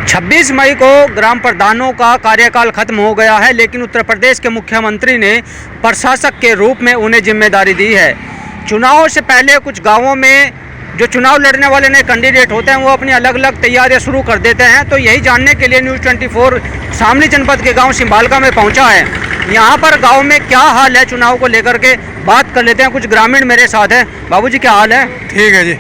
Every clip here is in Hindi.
26 मई को ग्राम प्रधानों का कार्यकाल खत्म हो गया है, लेकिन उत्तर प्रदेश के मुख्यमंत्री ने प्रशासक के रूप में उन्हें जिम्मेदारी दी है। चुनाव से पहले कुछ गांवों में जो चुनाव लड़ने वाले नए कैंडिडेट होते हैं वो अपनी अलग अलग तैयारियां शुरू कर देते हैं। तो यही जानने के लिए न्यूज़ 24 शामली जनपद के गांव सिंबालका में पहुंचा है। यहां पर गांव में क्या हाल है चुनाव को लेकर के बात कर लेते हैं। कुछ ग्रामीण मेरे साथ हैं। बाबूजी क्या हाल है? ठीक है जी।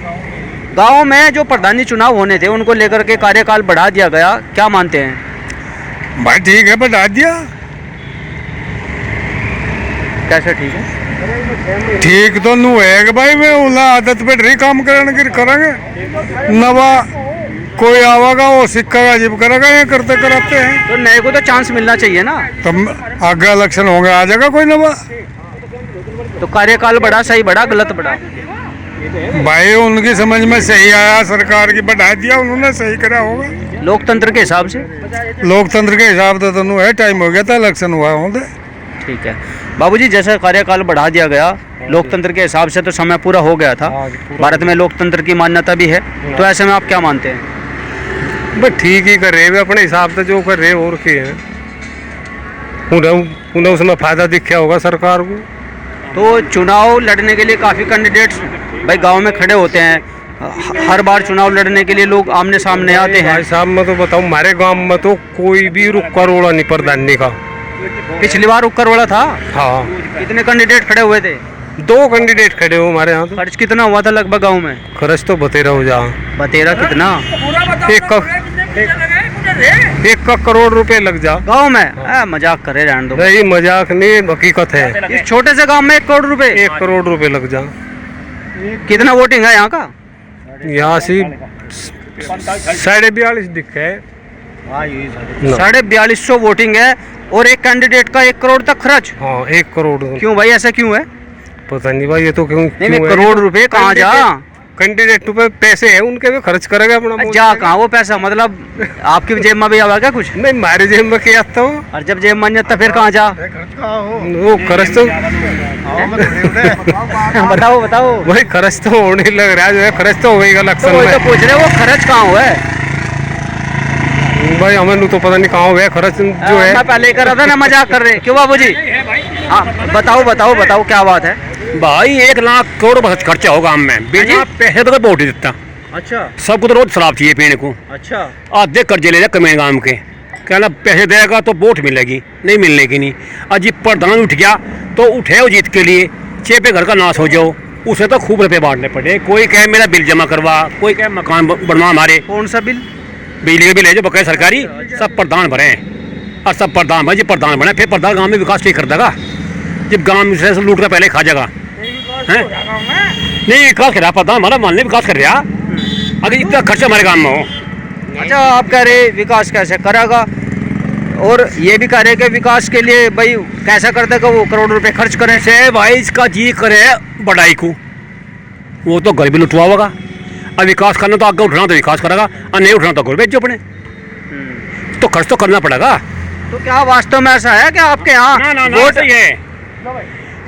गांव में जो प्रधानी चुनाव होने थे उनको लेकर के कार्यकाल बढ़ा दिया गया, क्या मानते हैं? भाई ठीक है, बढ़ा दिया। कैसे ठीक है? ठीक तो नू है कि भाई मैं उला आदत पे रही काम करेंगे नवा कोई आवागा वो सिक्का जीप करेगा, ये करते कराते हैं। तो नए को तो चांस मिलना चाहिए ना। तब आगे इलेक्शन होंगे, आ जाएगा कोई नवा। तो कार्यकाल बढ़ा, सही बढ़ा गलत बढ़ा? भाई उनकी समझ में सही आया, सरकार की बढ़ा दिया उन्होंने, सही करा होगा लोकतंत्र के हिसाब से। लोकतंत्र के हिसाब से तो नू है, टाइम हो गया था, इलेक्शन हुआ होंगे। ठीक है बाबूजी, जैसे कार्यकाल बढ़ा दिया गया लोकतंत्र के हिसाब से तो समय पूरा हो गया था। भारत में लोकतंत्र की मान्यता भी है, तो ऐसे में आप क्या मानते हैं? भाई ठीक ही कर रहे हैं अपने हिसाब से, जो कर रहे और के हैं उन्हें उसमें फायदा दिखा होगा सरकार को। तो चुनाव लड़ने के लिए काफ़ी कैंडिडेट्स भाई गांव में खड़े होते हैं। हर बार चुनाव लड़ने के लिए लोग आमने सामने आते हैं। भाई साहब मैं तो बताऊं, हमारे गांव में तो कोई भी रुका रोड़ा नहीं प्रधानी का। पिछली बार उपकरवाड़ा था। हाँ, कितने कैंडिडेट खड़े हुए थे? 2 कैंडिडेट खड़े हो हमारे यहाँ। तो खर्च कितना हुआ था लगभग गांव में? खर्च तो बतेरा हो जा। बतेरा कितना? 1 करोड़ रुपए लग जा गांव में। मजाक करे रहने दो। नहीं मजाक नहीं, हकीकत है। इस छोटे से गांव में 1 करोड़ रुपए? 1 करोड़ रुपए लग जा। कितना वोटिंग है यहाँ का? यहाँ से 42.5 दिखा है। 4250 वोटिंग है और एक कैंडिडेट का 1 करोड़ तक खर्च। हाँ 1 करोड़। क्यों भाई, ऐसा क्यों है? पता नहीं भाई, ये तो क्यों नहीं करोड़ रुपए कहाँ जा? कैंडिडेट पे पैसे है उनके, भी खर्च करेगा अपना। जा कहाँ वो पैसा? मतलब आपकी जेब में भी आवा क्या कुछ? नहीं हमारे जेब में क्या आता हूँ। और जब जेब में तो फिर कहाँ जा? वो खर्च तो बताओ बताओ भाई, खर्च तो होने लग रहा है, खर्च तो हो गई इलेक्शन में। तो पूछ रहे वो खर्च कहाँ हुआ है? भाई हमें तो पता नहीं कहाँ हुआ है खर्च जो है। मैं पहले ही कर रहा था ना, मजाक कर रहे क्यों बाबूजी? हाँ बताओ क्या बात है? भाई 1 लाख करोड़ बस खर्चा होगा हम में, बिना पैसे तो वोट ही देता। अच्छा, सबको तो रोज शराब चाहिए पीने को। अच्छा, आधे कर्जे ले कमें गांव के, कहना पैसे देगा तो वोट मिलेगी, नहीं मिलने की नहीं। आज प्रधान उठ गया तो उठे हो जीत के लिए, चेपे घर का नाश हो जाओ, उसे तो खूब रुपये बांटने पड़े। कोई कहे मेरा बिल जमा करवा, कोई कहे मकान बनवा हमारे। कौन सा बिल? बिजली का बिल है जो बकाया सरकारी, सब प्रधान भरे हैं। और सब प्रधान भाई, जब प्रधान बने फिर प्रधान गाँव में विकास नहीं कर देगा। जब गाँव में से लूट कर पहले खा जाएगा नहीं विकास कर रहा प्रधान हमारा, मान विकास कर रहा। अगर इतना खर्चा हमारे गाँव में हो। अच्छा, आप कह रहे विकास कैसे करेगा, और ये भी कह रहे कि विकास के लिए भाई कैसा कर देगा वो, करोड़ रुपए खर्च करें से भाई इसका जी करे बढ़ाई को, वो तो घर भी लुटवा होगा। अब विकास करना तो आगे उठना तो विकास करेगा, और नहीं उठना तो घर बेचो अपने। तो खर्च तो करना पड़ेगा। तो क्या वास्तव में ऐसा है कि आपके यहाँ वोट है,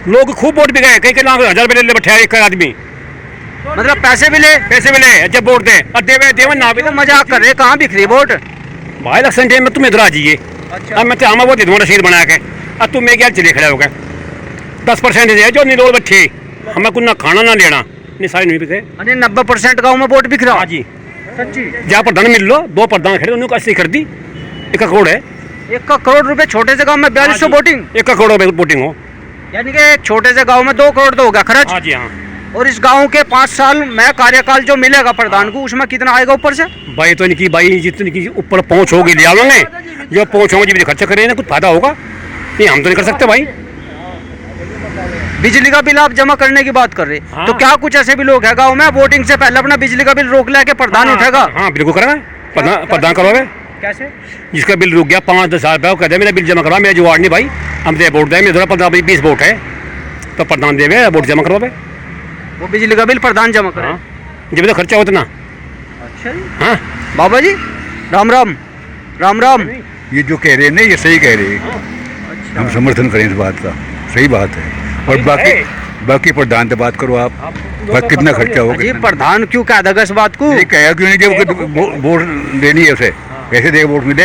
लोग खूब वोट भी गए, कई लाख 1000 रुपये ले बैठे एक आदमी, मतलब पैसे भी ले जब वोट दे और देवे ना भी। तो मजाक कर रहे, कहाँ बिखरी वोट? भाई इलेक्शन टाइम में तुम इधर आ जाइए। अच्छा, अब मैं तो वो दे दूँगा रसीद बना के, अब तुम मेरे क्या चले खड़े हो गए। 10% दे जो नहीं, 2 बच्चे हमें कुछ ना खाना ना लेना, नहीं सारी नहीं बिके। 90% गाँव में वोट बिखरा? हाँ जी, सच्ची? जहाँ प्रधान मिल लो, 2 प्रधान खड़े उन्होंने कैसे कर दी। 1 करोड़ है, 1 करोड़ रुपए छोटे से गाँव में 4200 वोटिंग। 1 करोड़ वोटिंग हो, यानी कि एक छोटे से गांव में 2 करोड़ तो होगा खर्च। हाँ जी हाँ। और इस गांव के 5 साल में कार्यकाल जो मिलेगा प्रधान को, उसमें कितना आएगा ऊपर से? भाई तो इनकी भाई जितनी की ऊपर पहुंच होगी लिया लोगे, जो पहुंच होगी जी खर्चा करें ना, कुछ फायदा होगा नहीं, हम तो नहीं कर सकते भाई। बिजली का बिल आप जमा करने की बात कर रहे हैं। हाँ। तो क्या कुछ ऐसे भी लोग हैं गाँव में वोटिंग से पहले अपना बिजली का बिल रोक लेके प्रधान उठेगा? हाँ बिल्कुल करेगा, प्रधान करवावे। कैसे? जिसका बिल रुक गया 5-10 हज़ार रुपये, कहते मेरा बिल जमा करवा, मेरा जुगाड़ नहीं भाई, हम दे वोट दे, मेरे 15-20 वोट है तो प्रधान देवे वोट जमा करवावे। वो बिजली का बिल प्रधान जमा करे? हाँ, जब तो खर्चा होता ना। अच्छा जी। हाँ बाबा जी राम राम। राम राम। ये जो कह रहे हैं ना, ये सही कह रहे हैं। अच्छा। हम समर्थन करें इस बात का, सही बात है। और बाकी प्रधान से बात करो आप, कितना खर्चा होगा। प्रधान क्यों कह देगा इस बात को? ये कहा क्यों नहीं, जब वोट देनी है उसे। कैसे देगा वोट मिले?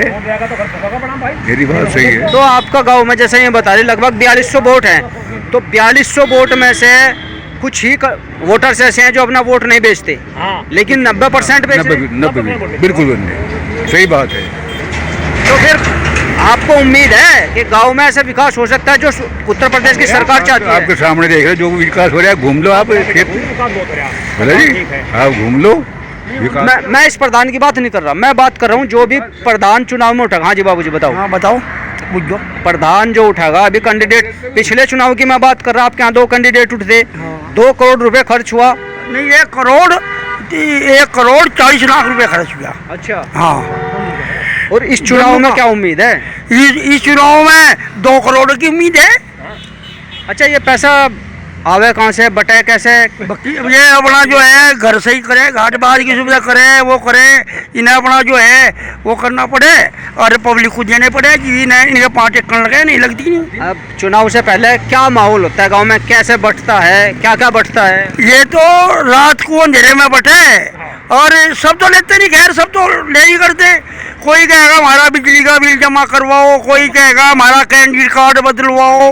मेरी बात सही है। तो आपका गांव में जैसे ये बता रहे लगभग 4200 वोट हैं, तो 4200 वोट में से कुछ ही वोटर्स ऐसे हैं जो अपना वोट नहीं बेचते, लेकिन 90% बेच रहे हैं। 90 बिल्कुल नहीं, सही बात है। तो फिर आपको उम्मीद है कि गांव में ऐसा विकास हो सकता है जो उत्तर प्रदेश की सरकार चाहती है? आपके सामने देख रहे, जो विकास हो रहा है, घूम लो आप खेत, बोला जी, आप घूम लो विकास। मैं इस प्रधान की बात नहीं कर रहा, मैं बात कर रहा हूँ जो भी प्रधान चुनाव में उठेगा। हाँ जी बाबू जी बताओ। हाँ बताओ, बुझो। प्रधान जो उठेगा अभी कैंडिडेट, पिछले चुनाव की मैं बात कर रहा, आपके यहाँ 2 कैंडिडेट उठे, 2 करोड़ रुपए खर्च हुआ। नहीं, 1 करोड़ 40 लाख रुपए खर्च हुआ। अच्छा, हाँ। और इस चुनाव में क्या उम्मीद है? इस चुनाव में 2 करोड़ की उम्मीद है। अच्छा, ये पैसा आवे कहाँ से, बटे कैसे? ये अपना जो है घर से ही करे, घाट बाहर की सुविधा करे, वो करे, इन्हें अपना जो है वो करना पड़े और पब्लिक को देने पड़े कि इनके 5 एकड़ लगे, नहीं लगती नहीं। अब चुनाव से पहले क्या माहौल होता है गांव में, कैसे बटता है, क्या क्या बटता है? ये तो रात को अंधेरे में बटे और सब तो लेते नहीं, खैर सब तो ले ही करते। कोई कहेगा हमारा बिजली का बिल जमा करवाओ, कोई कहेगा हमारा क्रेडिट कार्ड बदलवाओ,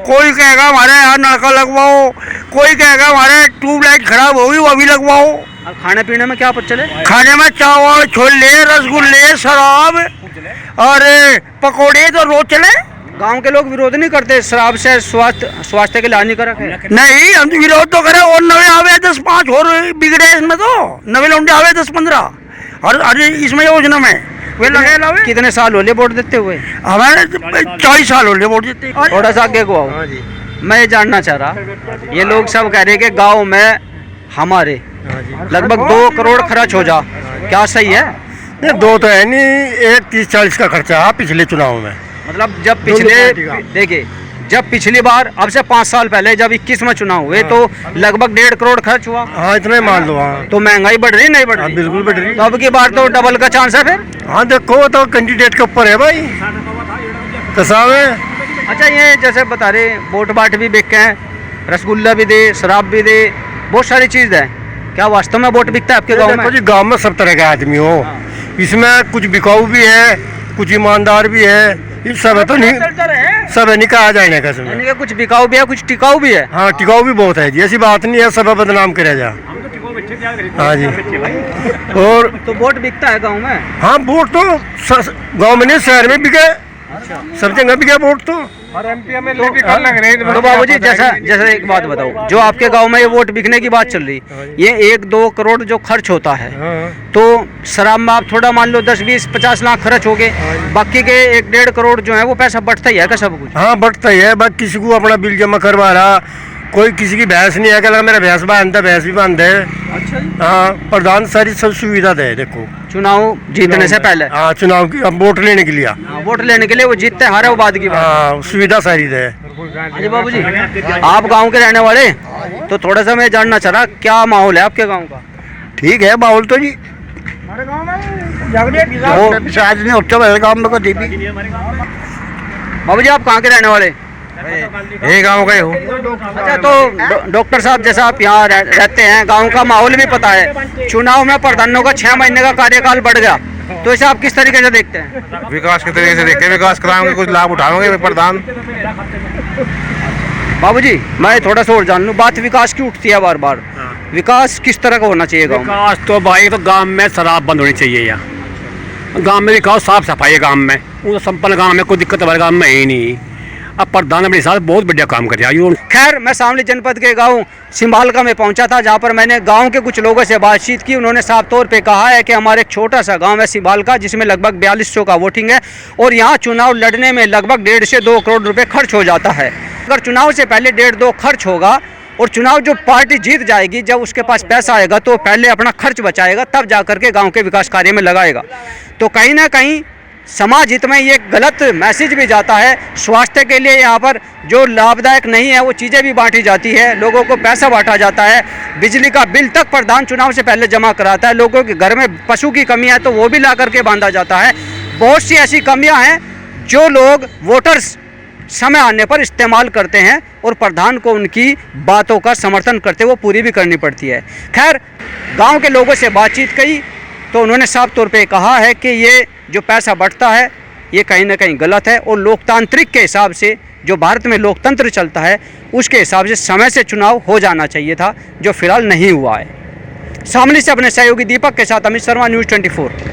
कोई कहेगा हमारे यहाँ नलका लगवाओ, कोई कहेगा हमारे ट्यूबलाइट खराब होगी वो भी लगवाओ। और खाने पीने में क्या चले? खाने में चावल, छोले, रसगुल्ले, शराब और पकोड़े तो रोज चले। गांव के लोग विरोध नहीं करते शराब से, स्वास्थ्य के लिए हानिकारक है? नहीं, हम तो विरोध तो करें और नवे आवे 10-5 और बिगड़े इसमें, तो नवे लौंडे आवे 10-15 और इसमें योजना में वे लगे लावे। कितने साल हो लिए वोट देते हुए? हमारे 40 साल हो गए वोट देते। थोड़ा सा आगे को आओ। मैं ये जानना चाह रहा, ये लोग सब कह रहे हैं कि गांव में हमारे लगभग 2 करोड़ खर्च हो जा, क्या सही है? नहीं, 2 तो है नहीं, 30-40 का खर्चा है पिछले चुनाव में। मतलब जब देखिए, जब पिछली बार अब से 5 साल पहले जब 21 में चुनाव हुए तो लगभग 1.5 करोड़ खर्च हुआ। हाँ, इतना ही मान लो। हाँ, तो महंगाई बढ़ रही नहीं बढ़ रही? बिल्कुल बढ़ रही। तो अब की बार तो डबल का चांस है फिर। हाँ देखो, तो कैंडिडेट के ऊपर है भाई, तो साहब है। अच्छा, ये जैसे बता रहे वोट बाट भी बिक हैं, रसगुल्ला भी दे, शराब भी दे, बहुत सारी चीज़ है, क्या वास्तव में वोट बिकता है आपके गांव में? जी, गांव में सब तरह के आदमी हो, इसमें कुछ बिकाऊ भी है, कुछ ईमानदार भी है, ये सब है, तो नहीं सब है, नहीं कहा जाए का समय। यानी कि कुछ बिकाऊ भी है, कुछ टिकाऊ भी है। हाँ, टिकाऊ भी बहुत है जी, ऐसी बात नहीं है सब बदनाम करे जा। हाँ जी, और तो वोट बिकता है गांव में? हाँ, वोट तो गांव में नहीं, शहर में बिके, सब जगह बिके वोट तो। और एमपी में तो बाबूजी जैसा एक बात बताओ, जो आपके गांव में ये वोट बिकने की बात चल रही, ये 1-2 करोड़ जो खर्च होता है, तो शराब में आप थोड़ा मान लो 10-20-50 लाख खर्च हो गए, बाकी के 1-1.5 करोड़ जो है वो पैसा बढ़ता ही है क्या सब कुछ? हाँ, बढ़ता ही है, बस किसी को अपना बिल जमा करवा रहा, कोई किसी की भैंस नहीं है, क्या मेरा भैंस बांध है, भैंस भी बांध है। अच्छा जी। हाँ, प्रधान सारी सब सुविधा दे, देखो चुनाव जीतने से पहले। हाँ, चुनाव की अब वोट लेने के लिए, वोट लेने के लिए वो जीतते हारे वो बाद की बात। हाँ, सुविधा सारी दे। जी बाबू जी, आप गांव के रहने वाले, तो थोड़ा सा मैं जानना चाह रहा क्या माहौल है आपके गांव का? ठीक है माहौल तो जी, बाबू जी आप कहाँ के रहने वाले? यही गाँव का ही हूँ। अच्छा, तो डॉक्टर साहब जैसा आप यहाँ रहते हैं, गांव का माहौल भी पता है, चुनाव में प्रधानों का 6 महीने का कार्यकाल बढ़ गया, तो इसे आप किस तरीके से देखते हैं? विकास के तरीके से देखते हैं, विकास कराएंगे, कुछ लाभ उठाएंगे प्रधान। बाबूजी मैं थोड़ा सा और जान लूँ, बात विकास की उठती है बार बार, विकास किस तरह का होना चाहिए गाँव में? विकास तो भाई तो गांव में शराब बंद होनी चाहिए यहाँ। गांव में विकास साफ सफाई है गांव में, वो संपन्न गांव में कोई दिक्कत हमारे गांव में है ही नहीं। अब प्रधान अपने साथ बहुत बढ़िया काम कर रहा है। खैर मैं शामली जनपद के गांव सिंबालका में पहुंचा था, जहां पर मैंने गांव के कुछ लोगों से बातचीत की। उन्होंने साफ तौर पे कहा है कि हमारे एक छोटा सा गांव है सिंबालका, जिसमें लगभग 4200 का वोटिंग है और यहाँ चुनाव लड़ने में लगभग 1.5 से 2 करोड़ रुपए खर्च हो जाता है। अगर चुनाव से पहले 1.5-2 खर्च होगा और चुनाव जो पार्टी जीत जाएगी, जब उसके पास पैसा आएगा तो पहले अपना खर्च बचाएगा, तब जा करके गाँव के विकास कार्य में लगाएगा। तो कहीं ना कहीं समाज हित में ये गलत मैसेज भी जाता है। स्वास्थ्य के लिए यहाँ पर जो लाभदायक नहीं है वो चीज़ें भी बांटी जाती है, लोगों को पैसा बांटा जाता है, बिजली का बिल तक प्रधान चुनाव से पहले जमा कराता है, लोगों के घर में पशु की कमी है तो वो भी ला करके बांधा जाता है। बहुत सी ऐसी कमियाँ हैं जो लोग वोटर्स समय आने पर इस्तेमाल करते हैं और प्रधान को उनकी बातों का समर्थन करते वो पूरी भी करनी पड़ती है। खैर गाँव के लोगों से बातचीत कई, तो उन्होंने साफ तौर पे कहा है कि ये जो पैसा बढ़ता है ये कहीं ना कहीं गलत है और लोकतांत्रिक के हिसाब से जो भारत में लोकतंत्र चलता है उसके हिसाब से समय से चुनाव हो जाना चाहिए था, जो फिलहाल नहीं हुआ है। शामली से अपने सहयोगी दीपक के साथ अमित शर्मा, न्यूज़ 24।